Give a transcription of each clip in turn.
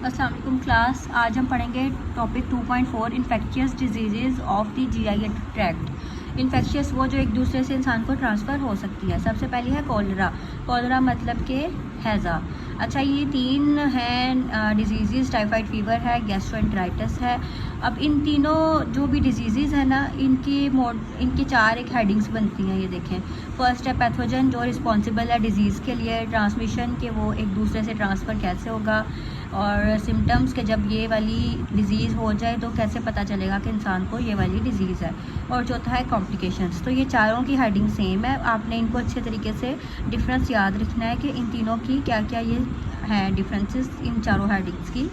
अस्सलाम वालेकुम क्लास। आज हम पढ़ेंगे topic 2.4 infectious disease of the GI tract. Infectious वो जो एक दूसरे से इंसान को ट्रांसफ़र हो सकती है। सबसे पहली है कॉलरा। कॉलरा मतलब कि हैज़ा। अच्छा, ये तीन हैं डिजीज़। टाइफाइड फीवर है, गैस्ट्रोएंटेराइटिस है। अब इन तीनों जो भी डिजीज़ है ना, इनकी चार एक हेडिंग्स बनती हैं। ये देखें, फर्स्ट है पैथोजन, जो रिस्पॉन्सिबल है डिजीज़ के लिए, ट्रांसमिशन के वो एक दूसरे से ट्रांसफ़र कैसे होगा, और सिम्टम्स के जब ये वाली डिज़ीज़ हो जाए तो कैसे पता चलेगा कि इंसान को ये वाली डिज़ीज़ है, और चौथा है कॉम्प्लिकेशंस। तो ये चारों की हेडिंग सेम है। आपने इनको अच्छे तरीके से डिफरेंस याद रखना है कि इन तीनों की क्या क्या ये हैं डिफरेंसेस इन चारों हेडिंग्स की।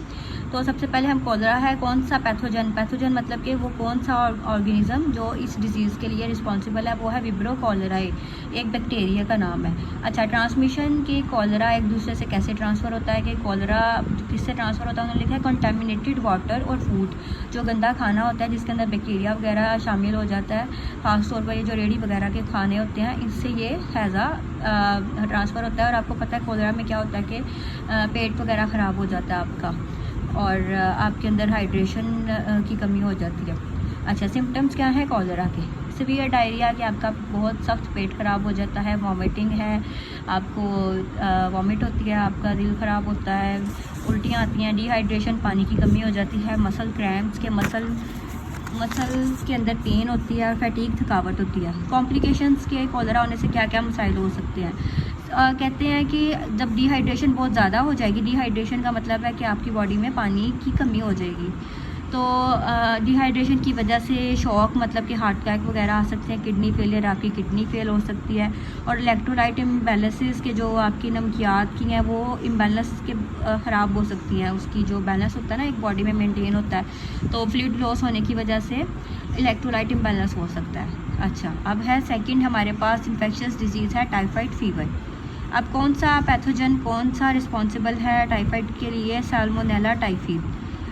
तो सबसे पहले हम कॉलरा है। कौन सा पैथोजन? पैथोजन मतलब कि वो कौन सा ऑर्गेनिज़म जो इस डिज़ीज़ के लिए रिस्पॉन्सिबल है, वो है विब्रो कॉलराई, एक बैक्टीरिया का नाम है। अच्छा, ट्रांसमिशन के कॉलरा एक दूसरे से कैसे ट्रांसफ़र होता है कि कॉलरा किससे ट्रांसफ़र होता है, उन्होंने लिखा है कंटामिनेटेड वाटर और फूड। जो गंदा खाना होता है जिसके अंदर बैक्टीरिया वगैरह शामिल हो जाता है, ख़ास तौर पर ये जो रेडी वगैरह के खाने होते हैं, इससे ये हैज़ा ट्रांसफ़र होता है। और आपको पता है कॉलरा में क्या होता है कि पेट वगैरह ख़राब हो जाता है आपका, और आपके अंदर हाइड्रेशन की कमी हो जाती है। अच्छा, सिम्टम्स क्या है कॉलरा के? सीवियर डायरिया, कि आपका बहुत सख्त पेट ख़राब हो जाता है, वॉमिटिंग है, आपको वॉमिट होती है, आपका दिल ख़राब होता है, उल्टियाँ आती हैं, डिहाइड्रेशन, पानी की कमी हो जाती है, मसल क्रैम्प्स के मसल के अंदर पेन होती है, और फैटीग, थकावट होती है। कॉम्प्लिकेशंस के कॉलरा होने से क्या क्या मसाइल हो सकते हैं? कहते हैं कि जब डिहाइड्रेशन बहुत ज़्यादा हो जाएगी, डिहाइड्रेशन का मतलब है कि आपकी बॉडी में पानी की कमी हो जाएगी, तो डिहाइड्रेशन की वजह से शॉक, मतलब कि हार्ट अटैक वगैरह आ सकते हैं, किडनी फेलियर, आपकी किडनी फेल हो सकती है, और इलेक्ट्रोलाइट इम्बैलेंसेस के जो आपकी नमकियात की हैं वो इम्बैलेंस के ख़राब हो सकती हैं। उसकी जो बैलेंस होता है ना एक बॉडी में मेंटेन होता है, तो फ्लूइड लॉस होने की वजह से इलेक्ट्रोलाइट इम्बैलेंस हो सकता है। अच्छा, अब है सेकंड हमारे पास इन्फेक्शियस डिजीज़ है टाइफाइड फीवर। अब कौन सा पैथोजन, कौन सा रिस्पॉन्सिबल है टाइफाइड के लिए? Salmonella typhi.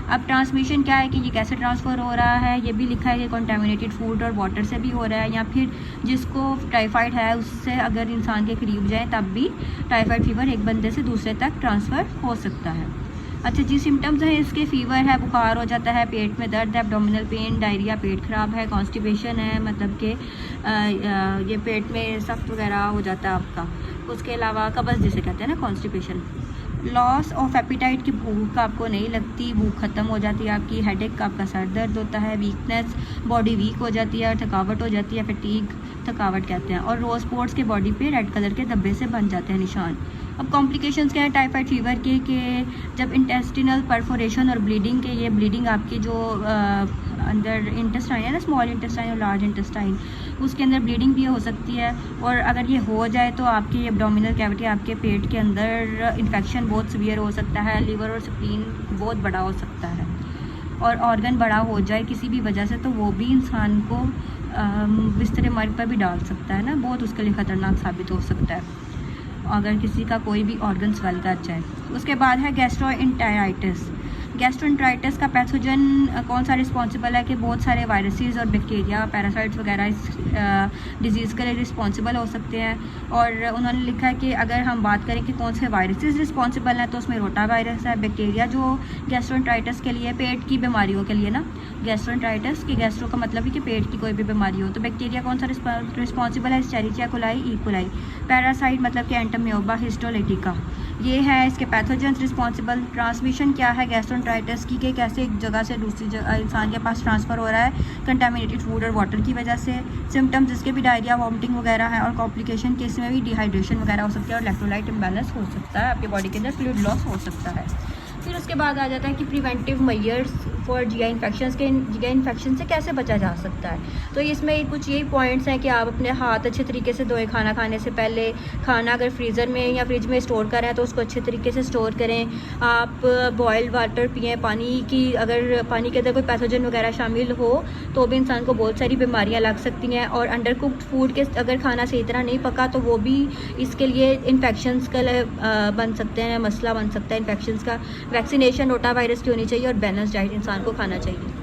अब ट्रांसमिशन क्या है कि ये कैसे ट्रांसफ़र हो रहा है, ये भी लिखा है कि कंटामिनेटेड फूड और वाटर से भी हो रहा है, या फिर जिसको टाइफाइड है उससे अगर इंसान के करीब जाए तब भी टाइफाइड फीवर एक बंदे से दूसरे तक ट्रांसफ़र हो सकता है। अच्छा जी, सिम्टम्स हैं इसके, फीवर है, बुखार हो जाता है, पेट में दर्द है, एब्डोमिनल पेन, डायरिया, पेट ख़राब है, कॉन्स्टिपेशन है, मतलब कि ये पेट में सख्त वगैरह हो जाता है आपका। उसके अलावा कब्ज़ जिसे कहते हैं ना, कॉन्स्टिपेशन। लॉस ऑफ एपिटाइट, की भूख आपको नहीं लगती, भूख ख़त्म हो जाती है आपकी। हेडेक, आपका सर दर्द होता है। वीकनेस, बॉडी वीक हो जाती है, और थकावट हो जाती है, फटीग, थकावट कहते हैं। और रोज स्पॉट्स के बॉडी पे रेड कलर के धब्बे से बन जाते हैं निशान। अब कॉम्प्लिकेशंस क्या है टाइफाइड फीवर के जब इंटेस्टिनल परफोरेशन और ब्लीडिंग के, ये ब्लीडिंग आपकी जो अंदर इंटेस्टाइन है ना, स्मॉल इंटेस्टाइन और लार्ज इंटेस्टाइन, उसके अंदर ब्लीडिंग भी हो सकती है। और अगर ये हो जाए तो आपकी एब्डोमिनल कैविटी, आपके पेट के अंदर इन्फेक्शन बहुत सीवियर हो सकता है। लीवर और स्प्लीन बहुत बड़ा हो सकता है, और ऑर्गन बड़ा हो जाए किसी भी वजह से तो वो भी इंसान को बिस्तर मर्ग पर भी डाल सकता है ना, बहुत उसके लिए ख़तरनाक साबित हो सकता है अगर किसी का कोई भी ऑर्गन स्वेल कर जाए। उसके बाद है गैस्ट्रोएंटेराइटिस। गैस्ट्रोएंटेराइटिस का पैथोजन कौन सा रिस्पॉन्सिबल है कि बहुत सारे वायरसेस और बैक्टीरिया, पैरासाइट्स वगैरह इस डिज़ीज़ के लिए रिस्पॉन्सिबल हो सकते हैं। और उन्होंने लिखा है कि अगर हम बात करें कि कौन से वायरसेस रिस्पॉन्सिबल हैं, तो उसमें रोटा वायरस है। बैक्टीरिया जो गैस्ट्रोएंटेराइटिस के लिए, पेट की बीमारियों के लिए ना, गैस्ट्रोएंटेराइटिस की गैस्ट्रो का मतलब है कि पेट की कोई भी बीमारी हो, तो बैक्टीरिया कौन सा रिस्पॉन्सिबल है? Escherichia coli, E coli. Parasite मतलब कि एंटोमियोबा हिस्टोलिटिका, ये है इसके पैथोजेंस रिस्पॉन्सिबल। ट्रांसमिशन क्या है गैस्ट्रोएंटेराइटिस की, कि कैसे एक जगह से दूसरी जगह इंसान के पास ट्रांसफ़र हो रहा है, कंटामिनेटेड फूड और वाटर की वजह से। सिम्टम्स इसके भी डायरिया, वॉमिटिंग वगैरह है, और कॉम्प्लिकेशन के इसमें भी डिहाइड्रेशन वगैरह हो सकती है, और इलेक्ट्रोलाइट इम्बैलेंस हो सकता है, आपकी बॉडी के अंदर फ्लूइड लॉस हो सकता है। फिर उसके बाद आ जाता है कि preventive measures for GI infections के, जीआई इन्फेक्शन से कैसे बचा जा सकता है। तो इसमें कुछ यही पॉइंट्स हैं कि आप अपने हाथ अच्छे तरीके से धोएं खाना खाने से पहले। खाना अगर फ्रीज़र में या फ्रिज में स्टोर करें तो उसको अच्छे तरीके से स्टोर करें। आप बॉयल्ड वाटर पिएँ, पानी की, अगर पानी के अंदर कोई पैथोजन वगैरह शामिल हो तो भी इंसान को बहुत सारी बीमारियाँ लग सकती हैं। और अंडर कुक्ड फूड के अगर खाना सही तरह नहीं पका तो वो भी इसके लिए इन्फेक्शंस का बन सकते हैं, मसला बन सकता है इन्फेक्शंस का। वैक्सीनेशन रोटा वायरस की होनी चाहिए, और बैलेंस डाइट इंसान को खाना चाहिए।